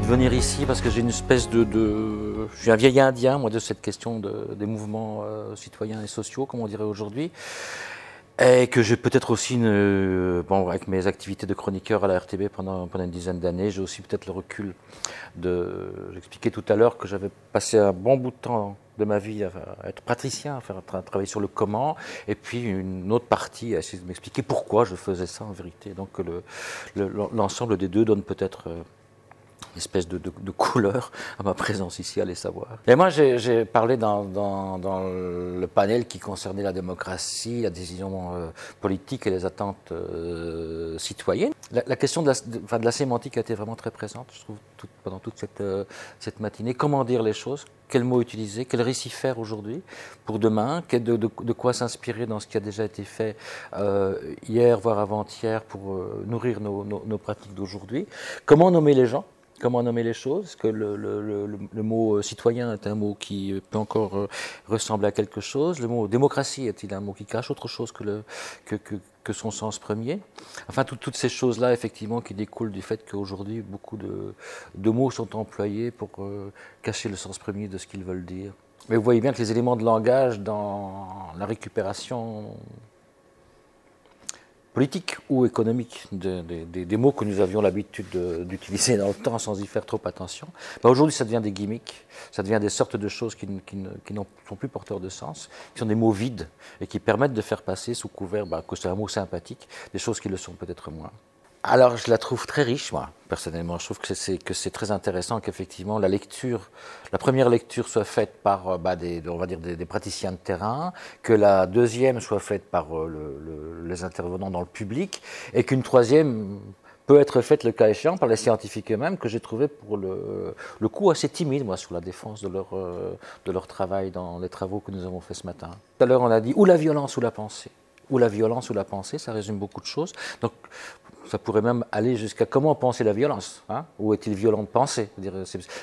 venir ici parce que j'ai une espèce de... Je suis un vieil indien, moi, de cette question des mouvements citoyens et sociaux, comme on dirait aujourd'hui. Et que j'ai peut-être aussi, bon, avec mes activités de chroniqueur à la RTB pendant une dizaine d'années, j'ai aussi peut-être le recul de... J'expliquais tout à l'heure que j'avais passé un bon bout de temps de ma vie à être praticien, à travailler sur le comment, et puis une autre partie à essayer de m'expliquer pourquoi je faisais ça en vérité. Donc l'ensemble des deux donne peut-être une espèce de couleur à ma présence ici, allez savoir. Et moi, j'ai parlé dans le panel qui concernait la démocratie, la décision politique et les attentes citoyennes. La question de la sémantique a été vraiment très présente, je trouve, pendant toute cette matinée. Comment dire les choses? Quels mots utiliser? Quel récit faire aujourd'hui pour demain? De quoi s'inspirer dans ce qui a déjà été fait hier, voire avant-hier, pour nourrir nos pratiques d'aujourd'hui? Comment nommer les gens? Comment nommer les choses? Est-ce que le mot citoyen est un mot qui peut encore ressembler à quelque chose? Le mot démocratie est-il un mot qui cache autre chose que son sens premier? Enfin, toutes ces choses-là, effectivement, qui découlent du fait qu'aujourd'hui, beaucoup de mots sont employés pour cacher le sens premier de ce qu'ils veulent dire. Mais vous voyez bien que les éléments de langage dans la récupération politique ou économique des mots que nous avions l'habitude d'utiliser dans le temps sans y faire trop attention, aujourd'hui ça devient des gimmicks, ça devient des sortes de choses qui n'en sont plus porteurs de sens, qui sont des mots vides et qui permettent de faire passer sous couvert que c'est un mot sympathique, des choses qui le sont peut-être moins. Alors je la trouve très riche, moi, personnellement. Je trouve que c'est très intéressant qu'effectivement la première lecture soit faite par on va dire des praticiens de terrain, que la deuxième soit faite par les intervenants dans le public, et qu'une troisième peut être faite, le cas échéant, par les scientifiques eux-mêmes, que j'ai trouvé pour le coup assez timide, moi, sur la défense de leur travail dans les travaux que nous avons faits ce matin. Tout à l'heure, on a dit ou la violence ou la pensée. Ou la violence ou la pensée, ça résume beaucoup de choses. Donc, ça pourrait même aller jusqu'à comment penser la violence, hein? Ou est-il violent de penser?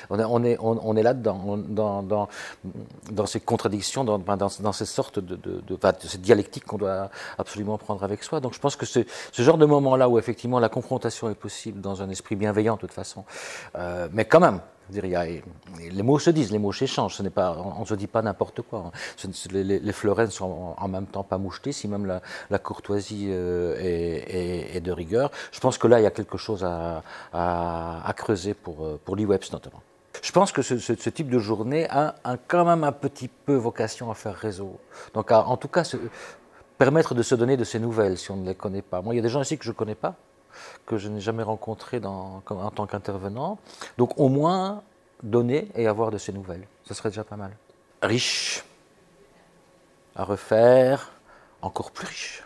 On est là-dedans, dans ces contradictions, dans ces sortes de cette dialectique qu'on doit absolument prendre avec soi. Donc je pense que ce genre de moment-là où effectivement la confrontation est possible dans un esprit bienveillant de toute façon, mais quand même, les mots se disent, les mots s'échangent, on ne se dit pas n'importe quoi. Les fleurets ne sont en même temps pas mouchetés, si même la courtoisie est de rigueur. Je pense que là, il y a quelque chose à creuser pour l'IWEPS notamment. Je pense que ce type de journée a quand même un petit peu vocation à faire réseau. Donc en tout cas, permettre de se donner de ces nouvelles si on ne les connaît pas. Moi, il y a des gens ici que je ne connais pas, que je n'ai jamais rencontrés en tant qu'intervenant. Donc au moins, donner et avoir de ces nouvelles. Ce serait déjà pas mal. Riche, à refaire, encore plus riche.